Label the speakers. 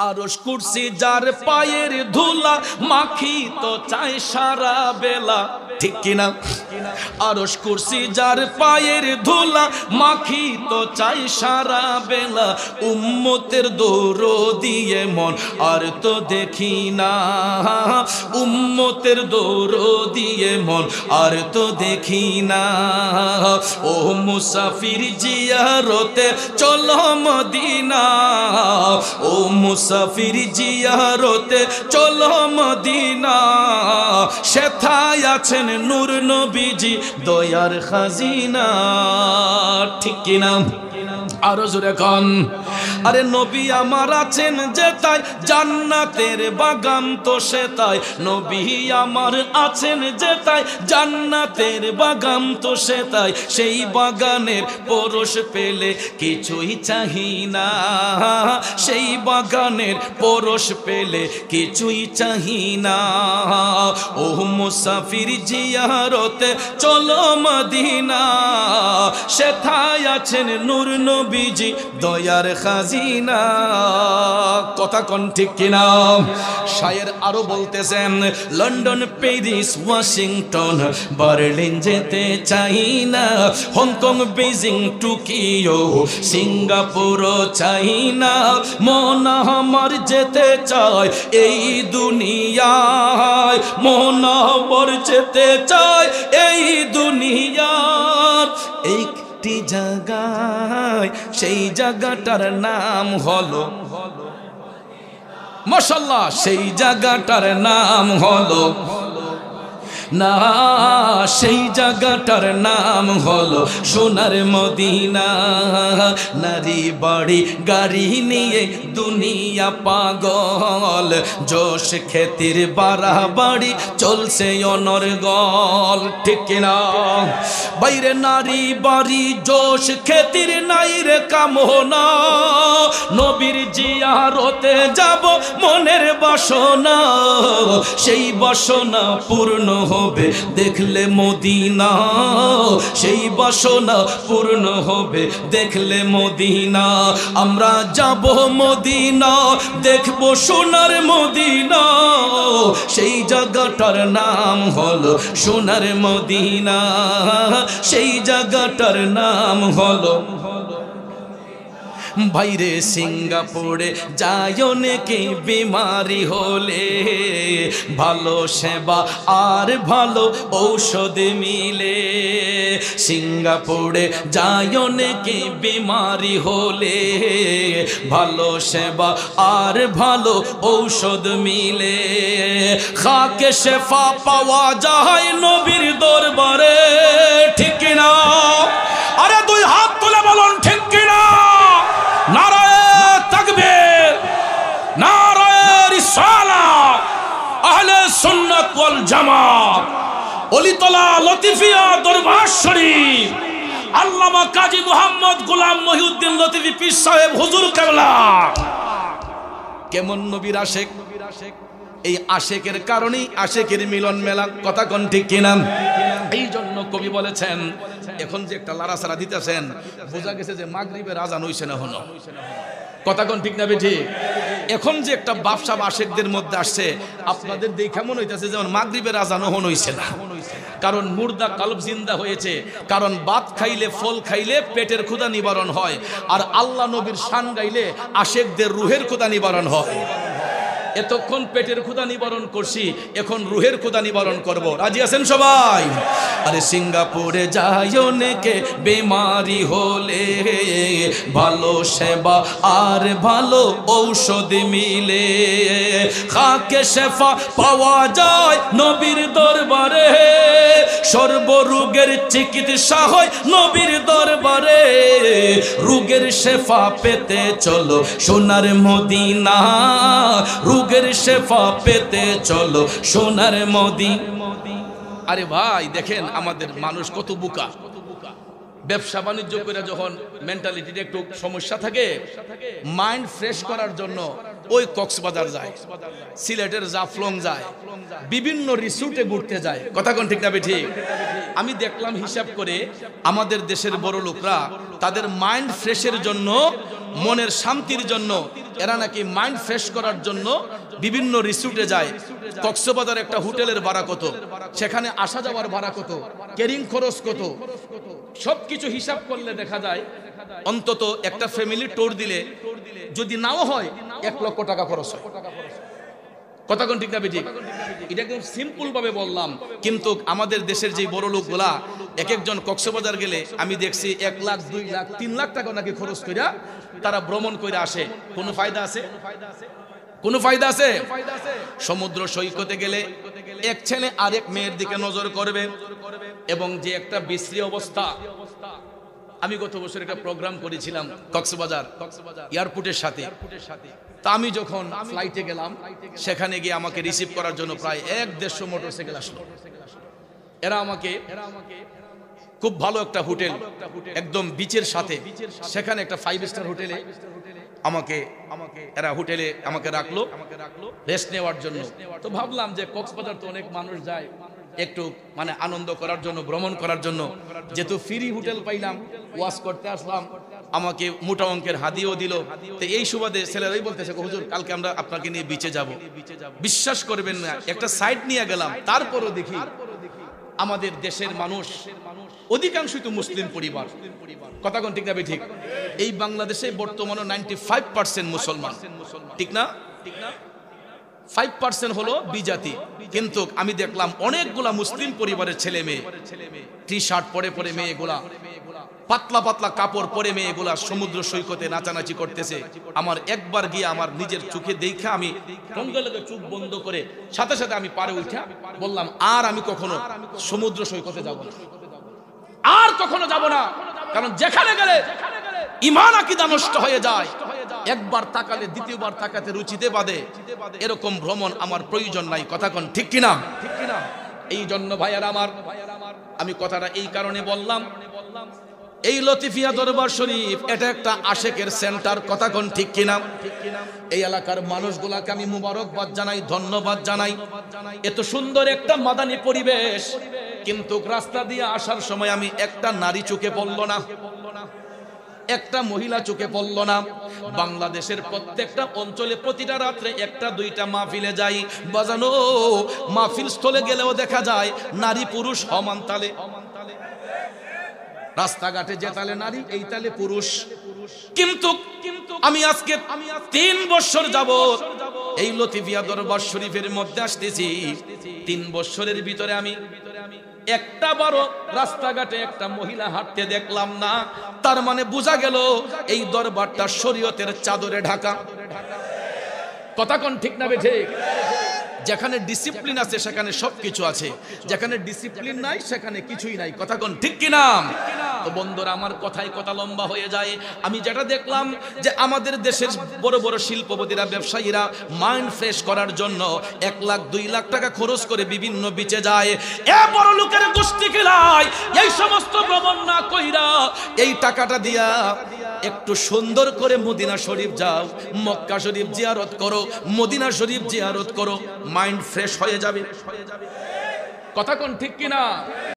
Speaker 1: আরশ কুরসি যার পায়ের ধুলা মাখিত চাই সারা বেলা, ঠিক কিনা? আরশ কুরসি যার পায়ের ধুলা মাখিত চাই সারা বেলা, উম্মতের দরদিয়ে মন আর তো দেখি না, উম্মতের দরদিয়ে মন আর তো দেখি না। ও মুসাফির জিয়ারতে চলো মদিনা, ও মুসাফির জিয়ারতে চলো মদিনা, সেথায় আছেন নূর নবীজি দয়ার খাজিনা, ঠিক কিনা? আরো জোরে কোন। আরে নবী আমার আছেন যেথায় জান্নাতের বাগান তো সেথায়, নবী আমার আছেন যেথায় জান্নাতের বাগান তো সেথায়, সেই বাগানের পরশ পেলে কিছুই চাহি না, সেই বাগানের পরশ পেলে কিছুই চাহি না। ও মুসাফির জিয়ারতে চলো মদিনা, সেথায় আছেন নূর নবীজি দয়ার খাজিনা, কথা কোন ঠিক কিনা? শায়ের আরো বলতেছেন, লন্ডন প্যারিস ওয়াশিংটন বার্লিন যেতে চাই না, হংকং বেজিং টোকিও সিঙ্গাপুরও চাই না, মন আমার যেতে চায় এই দুনিয়ায়, মন আমার যেতে চায় এই দুনিয়ার একটি জায়গায়, সেই জায়গাটার নাম হলো মাশাআল্লাহ, সেই জায়গাটার নাম হলো না, সেই জায়গাটার নাম হলো সোনার মদিনা। নারী বাড়ি গাড়ি নিয়ে দুনিয়া পাগল, জোশ খ্যাতির বাড়াবাড়ি চলছে অনর্গল, ঠিক কিনা? বাইরে নারী বাড়ি জোশ খ্যাতির নাই রে কামনা, নবীর জিয়ারতে যাব মনের বাসনা, সেই বাসনা পূর্ণ হবে দেখলে মদিনা, সেই বাসনা পূর্ণ হবে দেখলে মদিনা। আমরা যাব মদিনা, দেখব সোনার মদিনা, সেই জায়গাটার নাম হলো সোনার মদিনা, সেই জায়গাটার নাম হলো। বাইরে সিঙ্গাপুরে যায় অনেকে বিমারি হলে, ভালো সেবা আর ভালো ঔষধ মিলে, সিঙ্গাপুরে যায় অনেকে বিমারি হলে, ভালো সেবা আর ভালো ঔষধ মিলে, খাকে শেফা পাওয়া যায় নবীর দরবারে, ঠিক কিনা? আরে দুই হাত তুলে বলুন ঠিক কিনা? নারায়ে তাকবীর, নারায়ে রিসালাত, আহলে সুন্নাত ওয়াল জামাত, অলিতলা লতিফিয়া দরবার শরীফ, আল্লামা কাজী মুহাম্মদ গোলাম মহিউদ্দিন লতিফি পীর সাহেব হুজুর কেবলা। কেমন নবীর আশেক, এই আশেকের কারণেই আশেকের মিলন মেলা, কথা কোন ঠিক কিনা? এই জন্য কবি বলেছেন, এখন যে একটা লারাসারা দিতেছেন বোঝা গেছে যে মাগরিবের আজান হইছে না হলো, কথা কোন ঠিক না বেঠি? এখন যে একটা বাপসা আশেকদের মধ্যে আসছে, আপনাদের দেখে মনে হইতেছে যেমন মাগরিবের আজান হন হইছে না, কারণ মুর্দা কলব জিন্দা হয়েছে, কারণ ভাত খাইলে ফল খাইলে পেটের ক্ষুধা নিবারণ হয়, আর আল্লাহ নবীর শান গাইলে আশেকদের রুহের ক্ষুধা নিবারণ হয়। এতক্ষণ পেটের ক্ষুধা নিবারণ করছি, এখন রুহের ক্ষুধা নিবারণ করব, রাজি আছেন সবাই? আরে সিঙ্গাপুরে যায় অনেকে বেমারি হলে, ভালো সেবা আর ভালো ঔষধ মিলে, খাকে শেফা পাওয়া যায় নবীর দরবারে, সর্বরোগের চিকিৎসা হয় নবীর দরবারে, রোগের শেফা পেতে চলো সোনার মদিনা, রোগের শেফা পেতে চলো সোনার মদিনা। আরে ভাই দেখেন আমাদের মানুষ কত বোকা, ব্যবসা বাণিজ্য করে যখন মেন্টালিটিতে একটু সমস্যা থাকে, মাইন্ড ফ্রেশ করার জন্য ওই কক্সবাজার যায়, সিলেটের জাফলং যায়, বিভিন্ন রিসোর্টে ঘুরতে যায়, কথা কোন ঠিক না ঠিক? আমি দেখলাম হিসাব করে আমাদের দেশের বড় লোকরা তাদের মাইন্ড ফ্রেশের জন্য, মনের শান্তির জন্য এরা নাকি মাইন্ড ফ্রেশ করার জন্য বিভিন্ন রিসোর্টে যায়। কক্সবাজার একটা হোটেলের ভাড়া কত, সেখানে আসা যাওয়ার ভাড়া কত, ক্যারিং খরচ কত, সবকিছু হিসাব করলে দেখা যায় অন্তত একটা ফ্যামিলি ট্যুর দিলে যদি নাও হয় 1 লক্ষ টাকা খরচ হয়। কথা কোন ঠিক না বেঠিক? এটা একদম সিম্পল ভাবে বললাম, কিন্তু আমাদের দেশের যে বড় লোকগুলা এক একজন কক্সবাজার গেলে আমি দেখছি 1 লাখ 2 লাখ 3 লাখ টাকা নাকি খরচ কইরা তারা ভ্রমণ কইরা আসে। কোনো ফায়দা আছে? কোনো ফায়দা আছে? সমুদ্র সৈকতে গেলে এক ছেলে আরেক মেয়ের দিকে নজর করবে, এবং যে একটা বিশ্রী অবস্থা। আমি গত বছর একটা প্রোগ্রাম করেছিলাম কক্সবাজার এয়ারপোর্টের সাথে। তা আমি যখন ফ্লাইটে গেলাম, সেখানে গিয়ে আমাকে রিসিভ করার জন্য প্রায় 1-150 মোটরসাইকেল আসলো। এরা আমাকে খুব ভালো একটা হোটেল, একদম বিচের সাথে, সেখানে একটা 5 স্টার হোটেলে এরা হোটেলে আমাকে রাখলো রেস্ট নেওয়ার জন্য। তো ভাবলাম যে কক্সবাজার তো অনেক মানুষ যায় একটু মানে আনন্দ করার জন্য, ভ্রমণ করার জন্য, যেহেতু ফ্রি হোটেল পাইলাম, ওয়াশ করতে আসলাম, আমাকে মোটা অঙ্কের হাদিয়াও দিল। তো এই সুবাদে ছেলেরাই বলতেছে, হুজুর কালকে আমরা আপনাকে নিয়ে বিচে যাব। বিশ্বাস করবেন না, একটা সাইট নিয়ে গেলাম, তারপরও দেখি আমাদের দেশের মানুষ অধিকাংশই তো মুসলিম পরিবার। কথা কোন ঠিক না ঠিক? এই বাংলাদেশে বর্তমানে 95% মুসলমান, ঠিক না? 5% হলো বিজাতি। কিন্তু আমি দেখলাম অনেকগুলা মুসলিম পরিবারের ছেলে মেয়ে টি শার্ট পরে পরে, মেয়েগুলা পাতলা পাতলা কাপড় পরে মেয়েগুলা সমুদ্র সৈকতে নাচানাচি করতেছে। আমার একবার গিয়ে আমার নিজের চোখে দেখা আমি সঙ্গে লগে চোখ বন্ধ করে সাথে সাথে আমি পারে উঠা বললাম, আর আমি কখনো সমুদ্র সৈকতে যাব না, আর কখনো যাব না। কারণ যেখানে গেলে ঈমান আকীদা নষ্ট হয়ে যায়। একবার তাকালে দ্বিতীয়বার তাকাতে রুচিতে বাদে। এরকম ভ্রমণ আমার প্রয়োজন নাই। কথা কোন ঠিক কিনা? এই জন্য ভাইয়ারা আমার, আমি কথাটা এই কারণে বললাম, এই লতিফিয়া দরবার শরীফ এটা একটা আশেকের সেন্টার। কথা কোন ঠিক কিনা? এই এলাকার মানুষগুলাকে আমি মুবারকবাদ জানাই, ধন্যবাদ জানাই। এত সুন্দর একটা মাদানী পরিবেশ, কিন্তু রাস্তা দিয়ে আসার সময় আমি একটা নারী চোখে পড়ল না, একটা মহিলা চোখে পড়ল না। বাংলাদেশের প্রত্যেকটা অঞ্চলে প্রতিটা রাত্রে 1-2টা মাহফিলে যাই, বাজানো মাহফিল স্থলে গেলেও দেখা যায় নারী পুরুষ সমান তালে। রাস্তাঘাটে যে তালে নারী, এই তালে পুরুষ। কিন্তু আমি আজকে 3 বছর যাবত এই লতিফিয়া দরবার শরীফের মধ্যে আসতেছি। 3 বছরের ভিতরে আমি একটা বারো রাস্তাঘাটে একটা মহিলা হাঁটতে দেখলাম না। তার মানে বোঝা গেল এই দরবারটা শরীয়তের চাদরে ঢাকা। কথা কোন ঠিক না ঠিক? যেখানে ডিসিপ্লিন আছে সেখানে সবকিছু আছে, যেখানে ডিসিপ্লিন নাই সেখানে কিছুই নাই। কথা কোন ঠিক কিনা? তো বন্ধুরা আমার কথাই কথা লম্বা হয়ে যায়। আমি যেটা দেখলাম যে আমাদের দেশের বড় বড় শিল্পপতিরা, ব্যবসায়ীরা মাইন্ড ফ্রেশ করার জন্য 1 লাখ 2 লাখ টাকা খরচ করে বিভিন্ন বিচে যায়। এ বড় লোকের গোষ্ঠী খেলায় এই সমস্ত ভ্রমণ না কইরা এই টাকাটা দিয়া একটু সুন্দর করে মদিনা শরীফ যাও, মক্কা শরীফ জিয়ারত করো, মদিনা শরীফ জিয়ারত করো, মাইন্ড ফ্রেশ হয়ে যাবে। কথা কোন ঠিক কিনা?